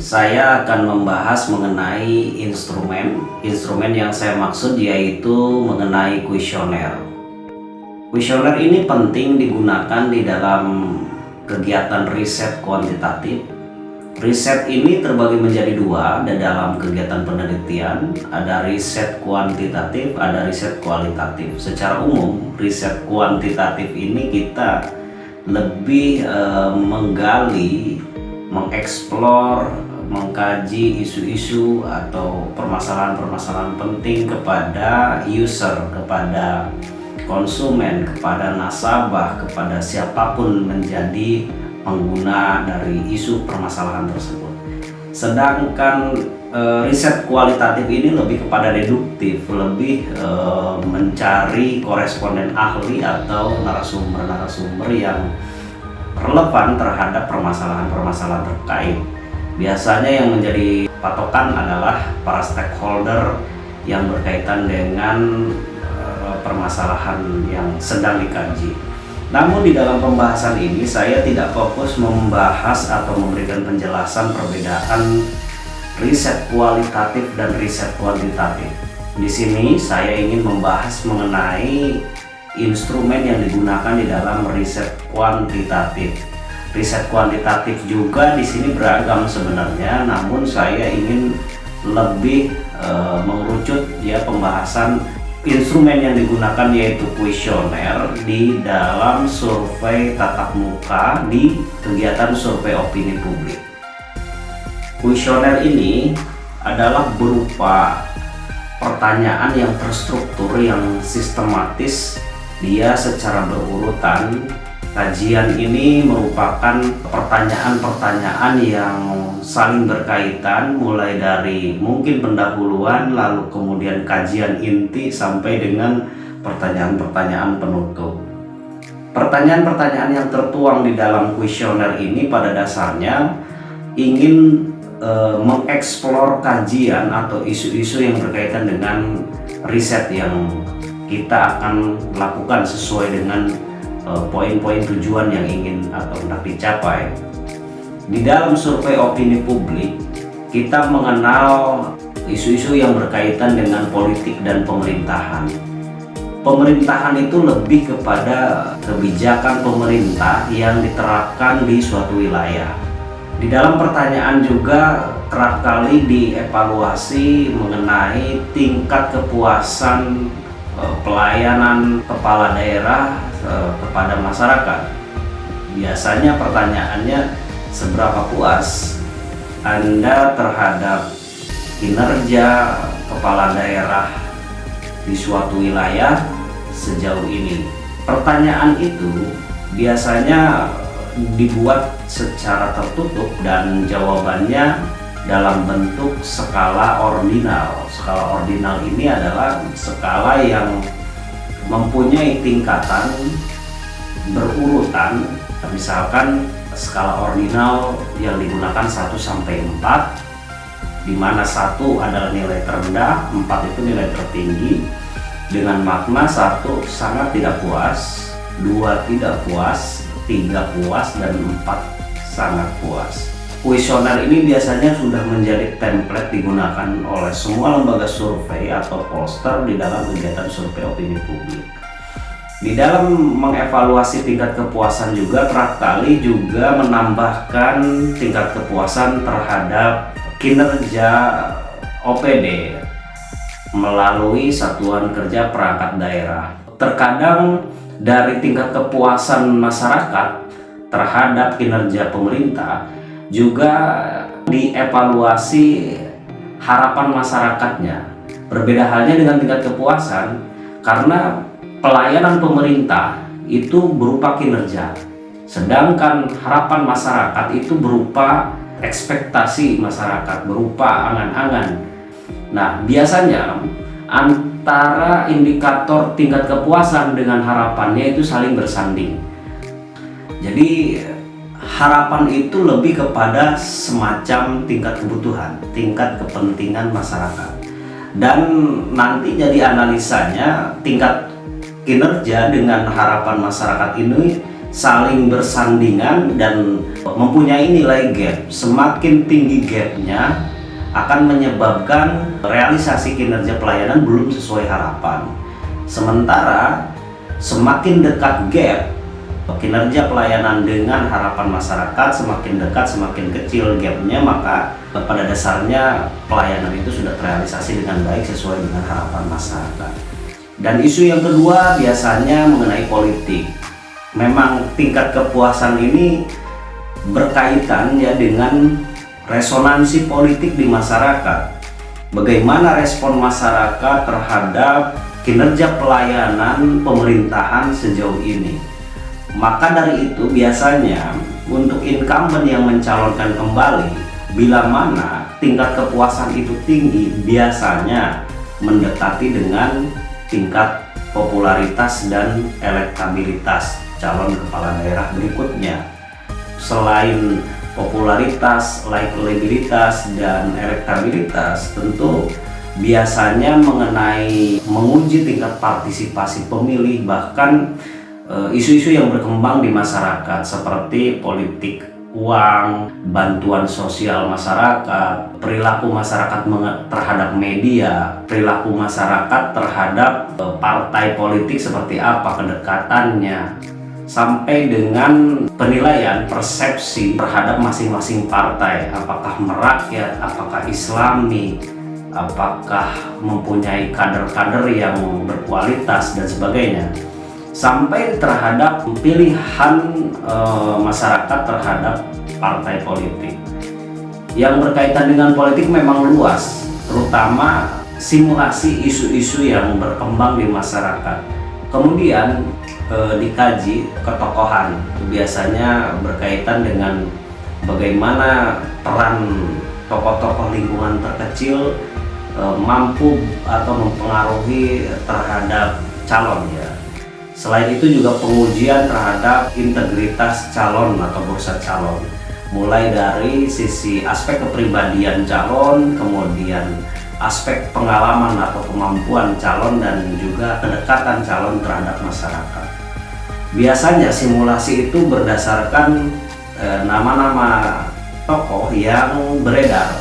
Saya akan membahas mengenai instrumen. Instrumen yang saya maksud yaitu mengenai kuesioner. Kuesioner ini penting digunakan di dalam kegiatan riset kuantitatif. Riset ini terbagi menjadi dua dalam kegiatan penelitian. Ada riset kuantitatif, ada riset kualitatif. Secara umum, riset kuantitatif ini kita lebih menggali, mengeksplor, mengkaji isu-isu atau permasalahan-permasalahan penting kepada user, kepada konsumen, kepada nasabah, kepada siapapun menjadi pengguna dari isu permasalahan tersebut. Sedangkan riset kualitatif ini lebih kepada deduktif, lebih mencari koresponden ahli atau narasumber-narasumber yang relevan terhadap permasalahan-permasalahan terkait. Biasanya yang menjadi patokan adalah para stakeholder yang berkaitan dengan permasalahan yang sedang dikaji. Namun di dalam pembahasan ini saya tidak fokus membahas atau memberikan penjelasan perbedaan riset kualitatif dan riset kuantitatif. Di sini saya ingin membahas mengenai instrumen yang digunakan di dalam riset kuantitatif. Riset kuantitatif juga di sini beragam sebenarnya, namun saya ingin lebih mengerucut ya pembahasan instrumen yang digunakan yaitu kuesioner di dalam survei tatap muka di kegiatan survei opini publik. Kuesioner ini adalah berupa pertanyaan yang terstruktur, yang sistematis, dia secara berurutan. Kajian ini merupakan pertanyaan-pertanyaan yang saling berkaitan, mulai dari mungkin pendahuluan, lalu kemudian kajian inti sampai dengan pertanyaan-pertanyaan penutup. Pertanyaan-pertanyaan yang tertuang di dalam kuesioner ini pada dasarnya ingin mengeksplor kajian atau isu-isu yang berkaitan dengan riset yang kita akan lakukan sesuai dengan poin-poin tujuan yang ingin atau hendak dicapai. Di dalam survei opini publik, kita mengenal isu-isu yang berkaitan dengan politik dan pemerintahan. Pemerintahan itu lebih kepada kebijakan pemerintah yang diterapkan di suatu wilayah. Di dalam pertanyaan juga kerap kali dievaluasi mengenai tingkat kepuasan pelayanan kepala daerah kepada masyarakat. Biasanya pertanyaannya, seberapa puas Anda terhadap kinerja kepala daerah di suatu wilayah sejauh ini? Pertanyaan itu biasanya dibuat secara tertutup dan jawabannya dalam bentuk skala ordinal. Skala ordinal ini adalah skala yang mempunyai tingkatan berurutan. Misalkan skala ordinal yang digunakan 1 sampai 4, di mana 1 adalah nilai terendah, 4 itu nilai tertinggi, dengan makna 1 sangat tidak puas, 2 tidak puas, 3 puas, dan 4 sangat puas. Kuesioner ini biasanya sudah menjadi template digunakan oleh semua lembaga survei atau pollster di dalam kegiatan survei opini publik. Di dalam mengevaluasi tingkat kepuasan juga kerap kali juga menambahkan tingkat kepuasan terhadap kinerja OPD melalui satuan kerja perangkat daerah. Terkadang dari tingkat kepuasan masyarakat terhadap kinerja pemerintah juga dievaluasi harapan masyarakatnya. Berbeda halnya dengan tingkat kepuasan, karena pelayanan pemerintah itu berupa kinerja, sedangkan harapan masyarakat itu berupa ekspektasi masyarakat, berupa angan-angan. Nah, biasanya antara indikator tingkat kepuasan dengan harapannya itu saling bersanding. Jadi harapan itu lebih kepada semacam tingkat kebutuhan, tingkat kepentingan masyarakat. Dan nanti jadi analisanya tingkat kinerja dengan harapan masyarakat ini saling bersandingan dan mempunyai nilai gap. Semakin tinggi gapnya akan menyebabkan realisasi kinerja pelayanan belum sesuai harapan. Sementara semakin dekat gap kinerja pelayanan dengan harapan masyarakat, semakin dekat semakin kecil gapnya, maka pada dasarnya pelayanan itu sudah terrealisasi dengan baik sesuai dengan harapan masyarakat. Dan isu yang kedua biasanya mengenai politik. Memang tingkat kepuasan ini berkaitan ya dengan resonansi politik di masyarakat. Bagaimana respon masyarakat terhadap kinerja pelayanan pemerintahan sejauh ini. Maka dari itu biasanya untuk incumbent yang mencalonkan kembali, bila mana tingkat kepuasan itu tinggi, biasanya mendekati dengan tingkat popularitas dan elektabilitas calon kepala daerah berikutnya. Selain popularitas, likabilitas, dan elektabilitas, tentu biasanya menguji tingkat partisipasi pemilih, bahkan isu-isu yang berkembang di masyarakat seperti politik uang, bantuan sosial masyarakat, perilaku masyarakat terhadap media, perilaku masyarakat terhadap partai politik seperti apa kedekatannya, sampai dengan penilaian persepsi terhadap masing-masing partai, apakah merakyat, apakah islami, apakah mempunyai kader-kader yang berkualitas dan sebagainya, sampai terhadap pilihan masyarakat terhadap partai politik. Yang berkaitan dengan politik memang luas, terutama simulasi isu-isu yang berkembang di masyarakat. Kemudian dikaji ketokohan, biasanya berkaitan dengan bagaimana peran tokoh-tokoh lingkungan terkecil mampu atau mempengaruhi terhadap calon ya. Selain itu juga pengujian terhadap integritas calon atau bursa calon, mulai dari sisi aspek kepribadian calon, kemudian aspek pengalaman atau kemampuan calon, dan juga kedekatan calon terhadap masyarakat. Biasanya simulasi itu berdasarkan nama-nama tokoh yang beredar,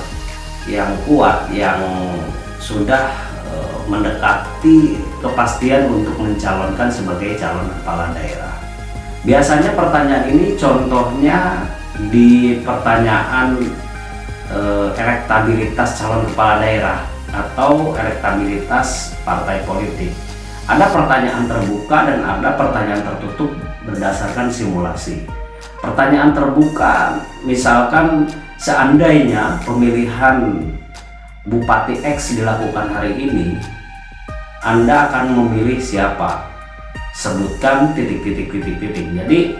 yang kuat, yang sudah mendekati kepastian untuk mencalonkan sebagai calon kepala daerah. Biasanya pertanyaan ini contohnya di pertanyaan elektabilitas calon kepala daerah atau elektabilitas partai politik. Ada pertanyaan terbuka dan ada pertanyaan tertutup berdasarkan simulasi. Pertanyaan terbuka, misalkan seandainya pemilihan Bupati X dilakukan hari ini, Anda akan memilih siapa? Sebutkan titik-titik. Jadi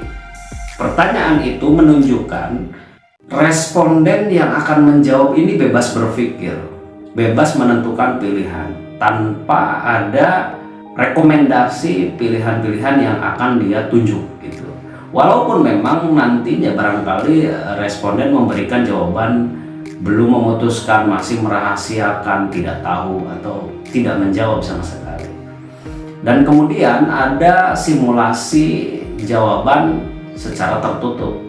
pertanyaan itu menunjukkan responden yang akan menjawab ini bebas berpikir, bebas menentukan pilihan, tanpa ada rekomendasi pilihan-pilihan yang akan dia tunjuk gitu. Walaupun memang nantinya barangkali responden memberikan jawaban belum memutuskan, masih merahasiakan, tidak tahu, atau tidak menjawab sama sekali. Dan kemudian ada simulasi jawaban secara tertutup.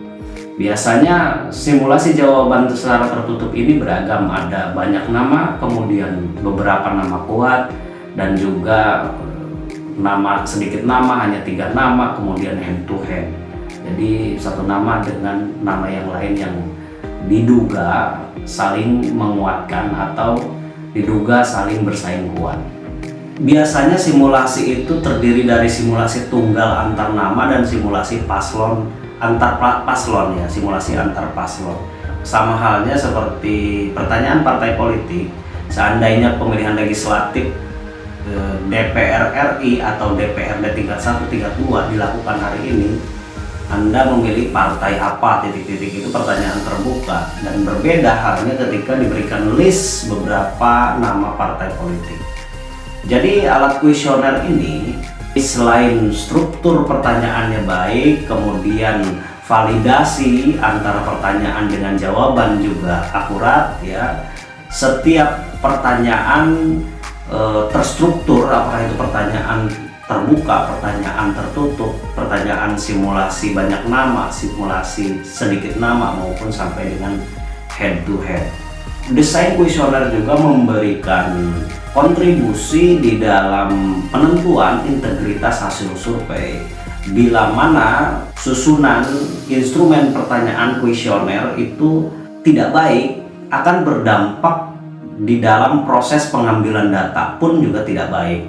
Biasanya simulasi jawaban secara tertutup ini beragam, ada banyak nama, kemudian beberapa nama kuat, dan juga sedikit nama, hanya 3 nama, kemudian hand to hand. Jadi satu nama dengan nama yang lain yang diduga saling menguatkan atau diduga saling bersaing kuat. Biasanya simulasi itu terdiri dari simulasi tunggal antar nama dan simulasi paslon antar paslon ya, simulasi antar paslon. Sama halnya seperti pertanyaan partai politik, seandainya pemilihan legislatif DPR RI atau DPRD tingkat 1, tingkat 2 dilakukan hari ini, Anda memilih partai apa, titik-titik, itu pertanyaan terbuka. Dan berbeda halnya ketika diberikan list beberapa nama partai politik. Jadi alat kuesioner ini selain struktur pertanyaannya baik, kemudian validasi antara pertanyaan dengan jawaban juga akurat ya. Setiap pertanyaan terstruktur, apakah itu pertanyaan terbuka, pertanyaan tertutup, pertanyaan simulasi banyak nama, simulasi sedikit nama, maupun sampai dengan head to head. Desain kuesioner juga memberikan kontribusi di dalam penentuan integritas hasil survei, bila mana susunan instrumen pertanyaan kuesioner itu tidak baik akan berdampak di dalam proses pengambilan data pun juga tidak baik.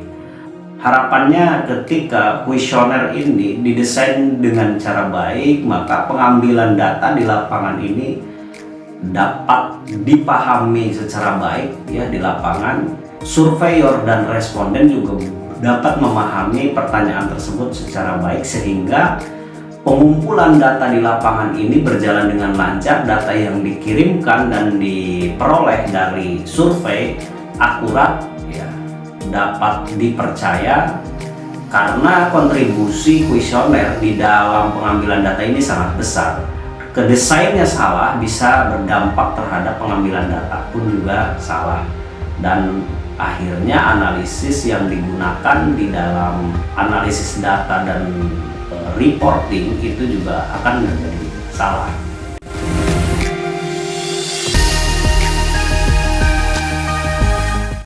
Harapannya ketika kuesioner ini didesain dengan cara baik, maka pengambilan data di lapangan ini dapat dipahami secara baik ya di lapangan. Surveyor dan responden juga dapat memahami pertanyaan tersebut secara baik, sehingga pengumpulan data di lapangan ini berjalan dengan lancar. Data yang dikirimkan dan diperoleh dari survei akurat ya, dapat dipercaya, karena kontribusi kuesioner di dalam pengambilan data ini sangat besar. Kedesainnya salah bisa berdampak terhadap pengambilan data pun juga salah, dan akhirnya analisis yang digunakan di dalam analisis data dan reporting itu juga akan menjadi salah.